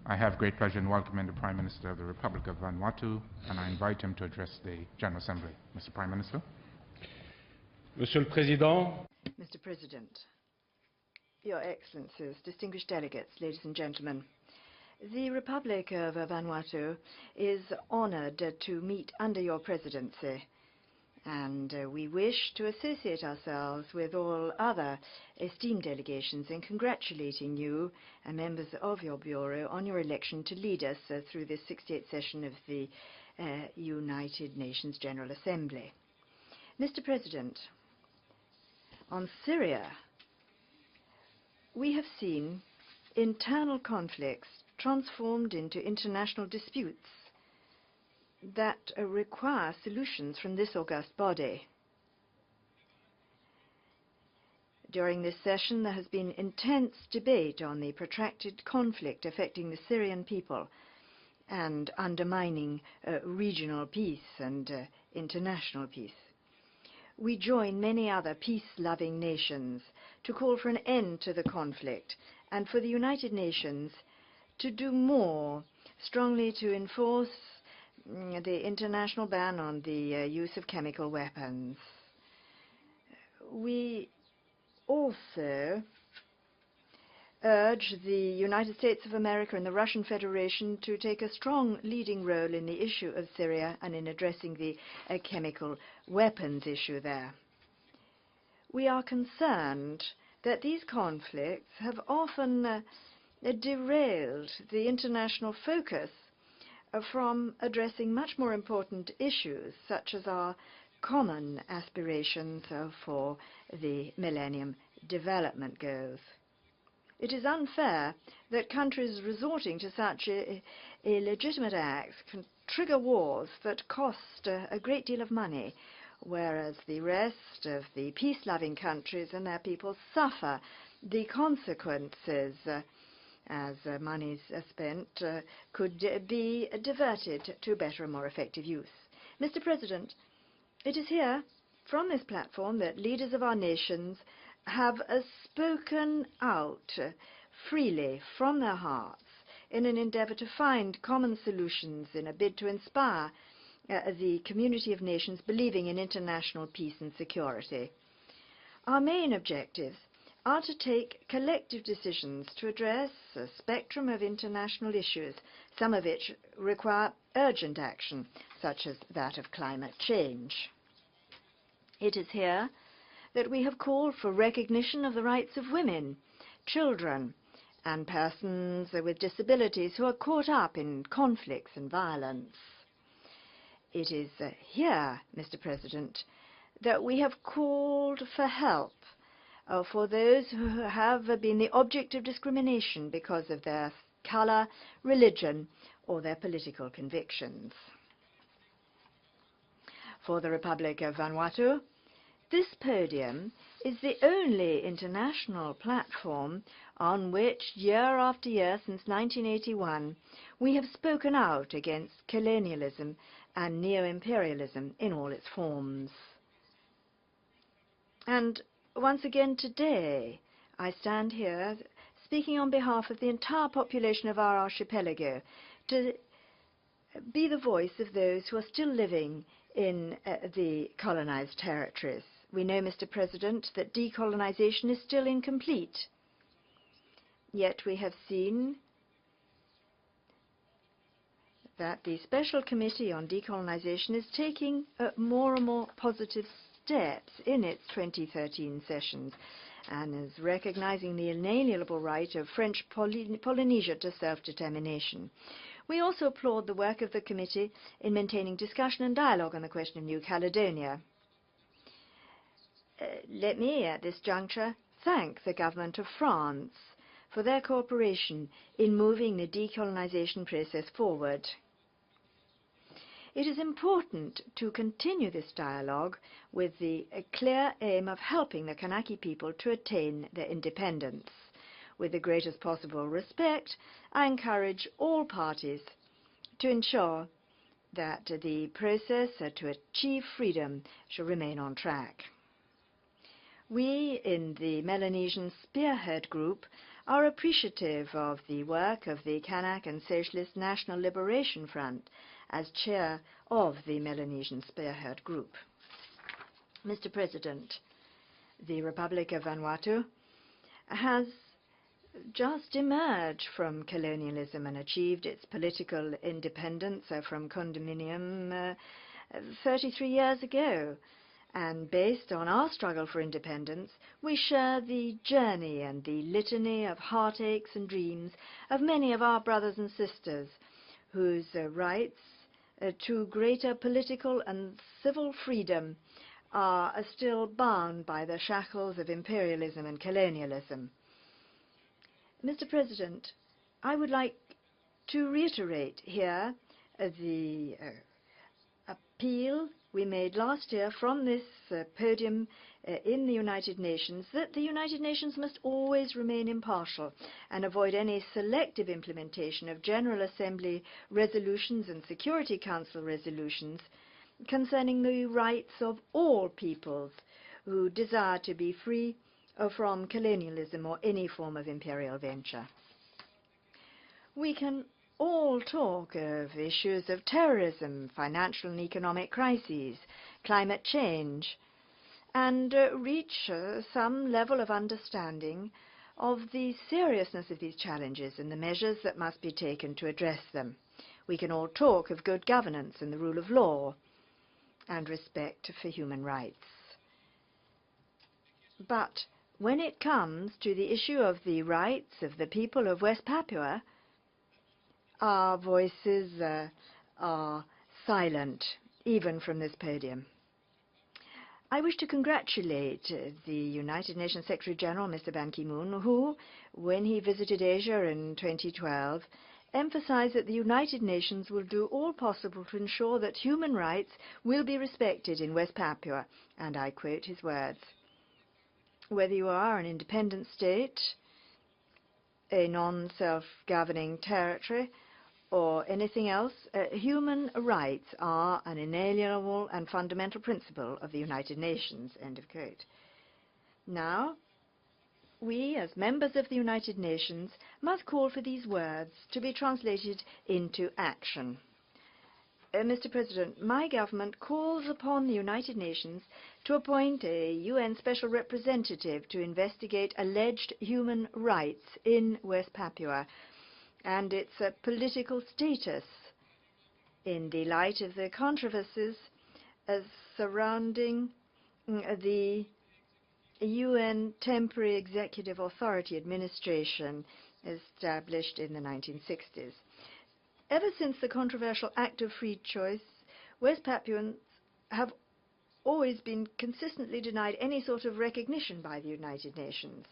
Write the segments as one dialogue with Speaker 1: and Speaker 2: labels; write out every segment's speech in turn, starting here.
Speaker 1: I have great pleasure in welcoming the Prime Minister of the Republic of Vanuatu, and I invite him to address the General Assembly. Mr. Prime Minister.
Speaker 2: Monsieur le Président,
Speaker 3: Mr. President, Your Excellencies, distinguished delegates, ladies and gentlemen, the Republic of Vanuatu is honored to meet under your presidency, and we wish to associate ourselves with all other esteemed delegations in congratulating you and members of your Bureau on your election to lead us through this 68th session of the United Nations General Assembly. Mr. President, on Syria, we have seen internal conflicts transformed into international disputes that require solutions from this august body. During this session, there has been intense debate on the protracted conflict affecting the Syrian people and undermining regional peace and international peace. We join many other peace-loving nations to call for an end to the conflict and for the United Nations to do more strongly to enforce the international ban on the use of chemical weapons. We also urge the United States of America and the Russian Federation to take a strong leading role in the issue of Syria and in addressing the chemical weapons issue there. We are concerned that these conflicts have often derailed the international focus from addressing much more important issues, such as our common aspirations for the Millennium Development Goals. It is unfair that countries resorting to such illegitimate acts can trigger wars that cost a great deal of money, whereas the rest of the peace-loving countries and their people suffer the consequences as monies spent could be diverted to better and more effective use. Mr. President, it is here, from this platform, that leaders of our nations have spoken out freely from their hearts in an endeavor to find common solutions in a bid to inspire the community of nations believing in international peace and security. Our main objectives are to take collective decisions to address a spectrum of international issues, some of which require urgent action, such as that of climate change. It is here that we have called for recognition of the rights of women, children, and persons with disabilities who are caught up in conflicts and violence. It is here, Mr. President, that we have called for help for those who have been the object of discrimination because of their color, religion, or their political convictions. For the Republic of Vanuatu, this podium is the only international platform on which, year after year since 1981, we have spoken out against colonialism and neo-imperialism in all its forms. And once again today, I stand here speaking on behalf of the entire population of our archipelago to be the voice of those who are still living in the colonized territories. We know, Mr. President, that decolonization is still incomplete. Yet we have seen that the Special Committee on Decolonization is taking more and more positive steps in its 2013 sessions and is recognizing the inalienable right of French Polynesia to self-determination. We also applaud the work of the committee in maintaining discussion and dialogue on the question of New Caledonia. Let me, at this juncture, thank the government of France for their cooperation in moving the decolonization process forward. It is important to continue this dialogue with the clear aim of helping the Kanaki people to attain their independence. With the greatest possible respect, I encourage all parties to ensure that the process to achieve freedom shall remain on track. We in the Melanesian Spearhead Group are appreciative of the work of the Kanak and Socialist National Liberation Front as chair of the Melanesian Spearhead Group. Mr. President, the Republic of Vanuatu has just emerged from colonialism and achieved its political independence from condominium 33 years ago. And based on our struggle for independence, we share the journey and the litany of heartaches and dreams of many of our brothers and sisters whose rights to greater political and civil freedom are still bound by the shackles of imperialism and colonialism. Mr. President, I would like to reiterate here the appeal we made last year from this podium in the United Nations that the United Nations must always remain impartial and avoid any selective implementation of General Assembly resolutions and Security Council resolutions concerning the rights of all peoples who desire to be free from colonialism or any form of imperial venture. We can all talk of issues of terrorism, financial and economic crises, climate change, and reach some level of understanding of the seriousness of these challenges and the measures that must be taken to address them. We can all talk of good governance and the rule of law and respect for human rights. But when it comes to the issue of the rights of the people of West Papua, our voices are silent, even from this podium. I wish to congratulate the United Nations Secretary General, Mr. Ban Ki-moon, who, when he visited Asia in 2012, emphasized that the United Nations will do all possible to ensure that human rights will be respected in West Papua, and I quote his words, "Whether you are an independent state, a non-self-governing territory, or anything else, human rights are an inalienable and fundamental principle of the United Nations." End of quote. Now, we, as members of the United Nations, must call for these words to be translated into action. Mr. President, my government calls upon the United Nations to appoint a UN Special Representative to investigate alleged human rights in West Papua and its political status in the light of the controversies surrounding the UN Temporary Executive Authority Administration established in the 1960s. Ever since the controversial Act of Free Choice, West Papuans have always been consistently denied any sort of recognition by the United Nations.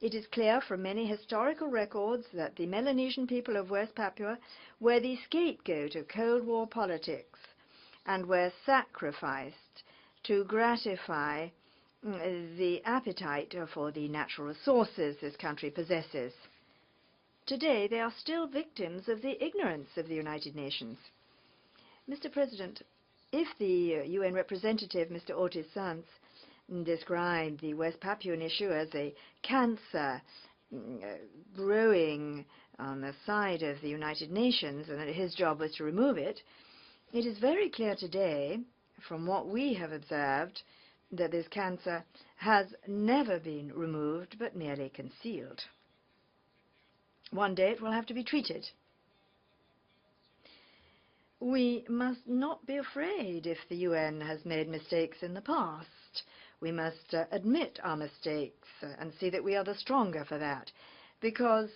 Speaker 3: It is clear from many historical records that the Melanesian people of West Papua were the scapegoat of Cold War politics and were sacrificed to gratify the appetite for the natural resources this country possesses. Today, they are still victims of the ignorance of the United Nations. Mr. President, if the UN representative, Mr. Otis Sanz, described the West Papuan issue as a cancer growing on the side of the United Nations and that his job was to remove it, it is very clear today, from what we have observed, that this cancer has never been removed but merely concealed. One day it will have to be treated. We must not be afraid if the UN has made mistakes in the past. We must admit our mistakes and see that we are the stronger for that, because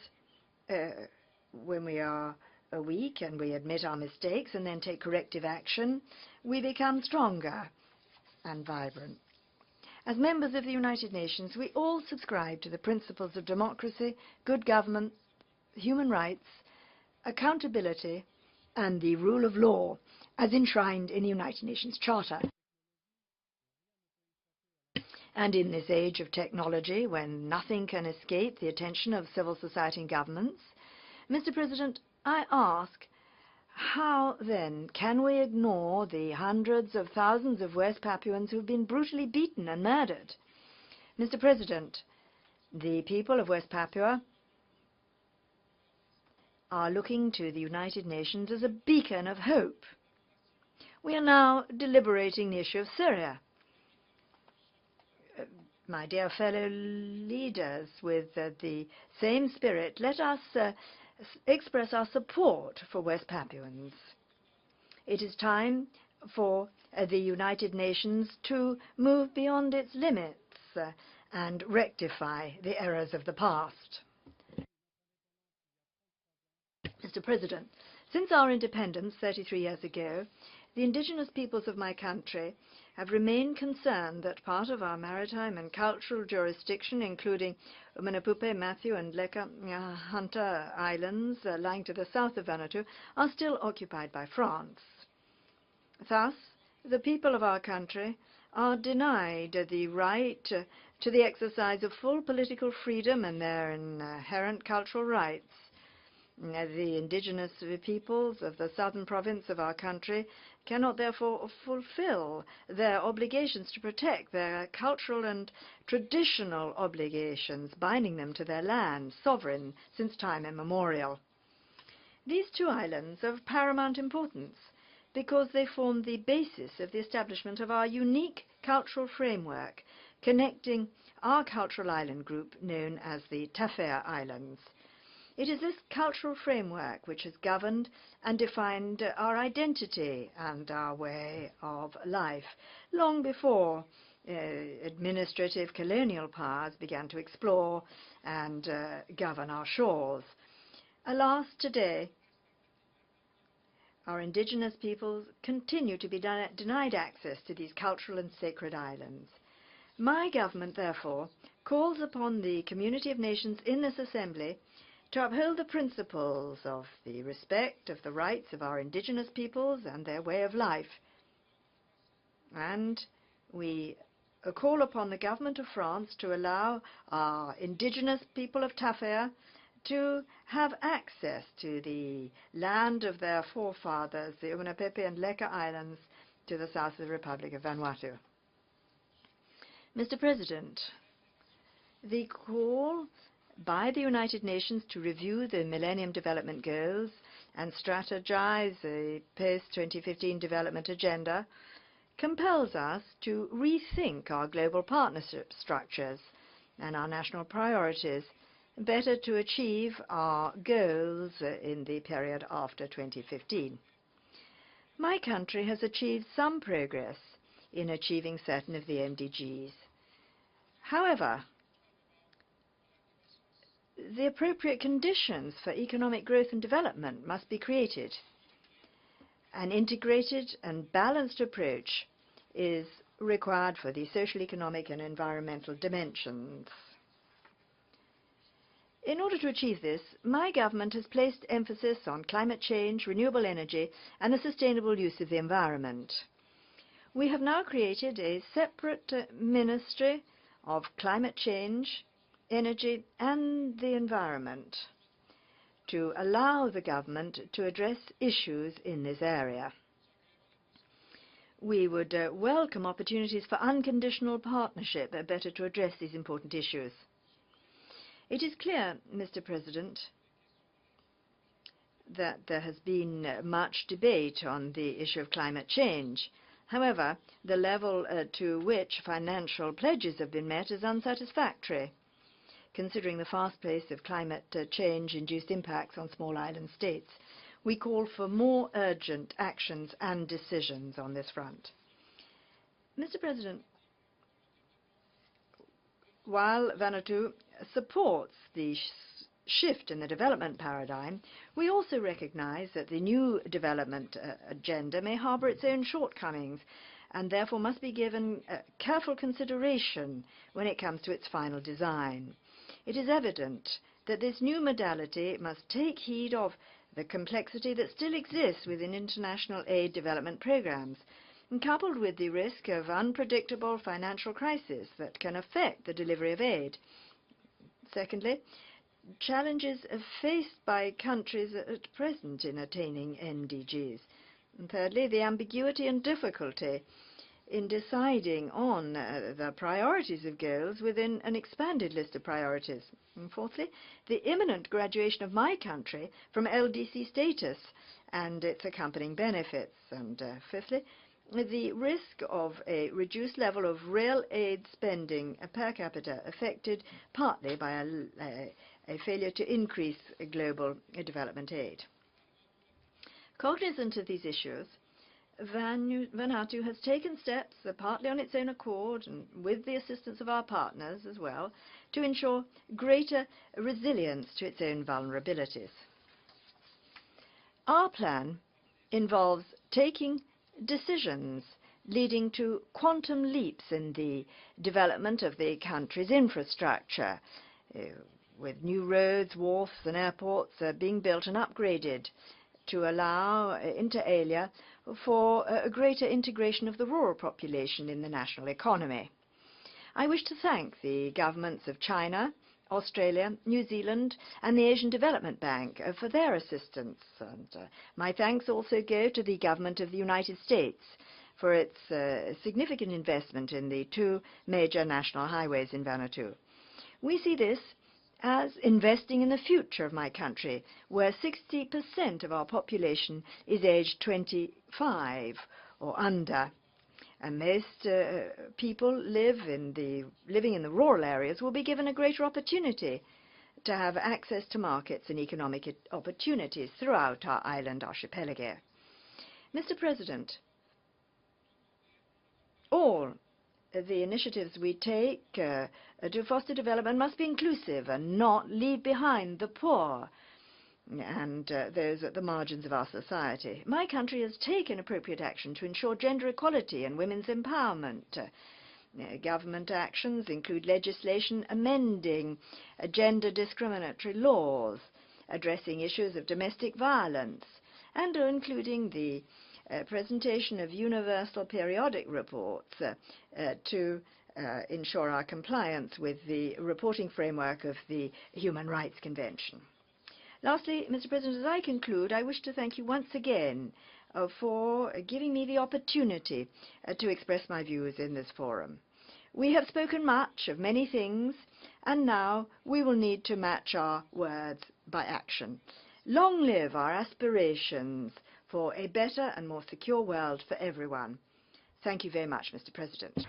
Speaker 3: when we are weak and we admit our mistakes and then take corrective action, we become stronger and vibrant. As members of the United Nations, we all subscribe to the principles of democracy, good government, human rights, accountability, and the rule of law, as enshrined in the United Nations Charter. And in this age of technology, when nothing can escape the attention of civil society and governments, Mr. President, I ask, how then can we ignore the hundreds of thousands of West Papuans who have been brutally beaten and murdered? Mr. President, the people of West Papua are looking to the United Nations as a beacon of hope. We are now deliberating the issue of Syria. My dear fellow leaders, with the same spirit, let us express our support for West Papuans. It is time for the United Nations to move beyond its limits and rectify the errors of the past. Mr. President, since our independence 33 years ago, the indigenous peoples of my country have remained concerned that part of our maritime and cultural jurisdiction, including Vanuatu, Matthew and Leka Hunter Islands lying to the south of Vanuatu, are still occupied by France. Thus, the people of our country are denied the right to the exercise of full political freedom and their inherent cultural rights. The indigenous peoples of the southern province of our country cannot therefore fulfill their obligations to protect their cultural and traditional obligations, binding them to their land, sovereign since time immemorial. These two islands are of paramount importance because they form the basis of the establishment of our unique cultural framework, connecting our cultural island group known as the Tafea Islands. It is this cultural framework which has governed and defined our identity and our way of life long before administrative colonial powers began to explore and govern our shores. Alas, today, our indigenous peoples continue to be denied access to these cultural and sacred islands. My government, therefore, calls upon the community of nations in this assembly to uphold the principles of the respect of the rights of our indigenous peoples and their way of life. And we call upon the government of France to allow our indigenous people of Tafea to have access to the land of their forefathers, the Vanuatu and Leka Islands, to the south of the Republic of Vanuatu. Mr. President, the call by the United Nations to review the Millennium Development Goals and strategize a post-2015 development agenda compels us to rethink our global partnership structures and our national priorities, better to achieve our goals in the period after 2015. My country has achieved some progress in achieving certain of the MDGs. However, the appropriate conditions for economic growth and development must be created. An integrated and balanced approach is required for the social, economic and environmental dimensions. In order to achieve this, my government has placed emphasis on climate change, renewable energy and the sustainable use of the environment. We have now created a separate Ministry of Climate Change, Energy and the Environment to allow the government to address issues in this area. We would welcome opportunities for unconditional partnership better to address these important issues. It is clear, Mr. President, that there has been much debate on the issue of climate change. However, the level to which financial pledges have been met is unsatisfactory, considering the fast pace of climate change-induced impacts on small island states. We call for more urgent actions and decisions on this front. Mr. President, while Vanuatu supports the shift in the development paradigm, we also recognize that the new development agenda may harbor its own shortcomings and therefore must be given careful consideration when it comes to its final design. It is evident that this new modality must take heed of the complexity that still exists within international aid development programs, and coupled with the risk of unpredictable financial crisis that can affect the delivery of aid. Secondly, challenges faced by countries at present in attaining MDGs. And thirdly, the ambiguity and difficulty in deciding on the priorities of goals within an expanded list of priorities. And fourthly, the imminent graduation of my country from LDC status and its accompanying benefits. And fifthly, the risk of a reduced level of real aid spending per capita affected partly by a failure to increase global development aid. Cognizant of these issues, Vanuatu has taken steps, partly on its own accord and with the assistance of our partners as well, to ensure greater resilience to its own vulnerabilities. Our plan involves taking decisions leading to quantum leaps in the development of the country's infrastructure, with new roads, wharfs and airports being built and upgraded to allow, inter alia, for a greater integration of the rural population in the national economy. I wish to thank the governments of China, Australia, New Zealand and the Asian Development Bank for their assistance. And my thanks also go to the government of the United States for its significant investment in the two major national highways in Vanuatu. We see this as investing in the future of my country, where 60% of our population is aged 25 or under. And most people living in the rural areas will be given a greater opportunity to have access to markets and economic opportunities throughout our island archipelago. Mr. President, all the initiatives we take to foster development must be inclusive and not leave behind the poor and those at the margins of our society. My country has taken appropriate action to ensure gender equality and women's empowerment. Government actions include legislation amending gender discriminatory laws, addressing issues of domestic violence, and including the presentation of universal periodic reports to ensure our compliance with the reporting framework of the Human Rights Convention. Lastly, Mr. President, as I conclude, I wish to thank you once again for giving me the opportunity to express my views in this forum. We have spoken much of many things, and now we will need to match our words by action. Long live our aspirations for a better and more secure world for everyone. Thank you very much, Mr. President.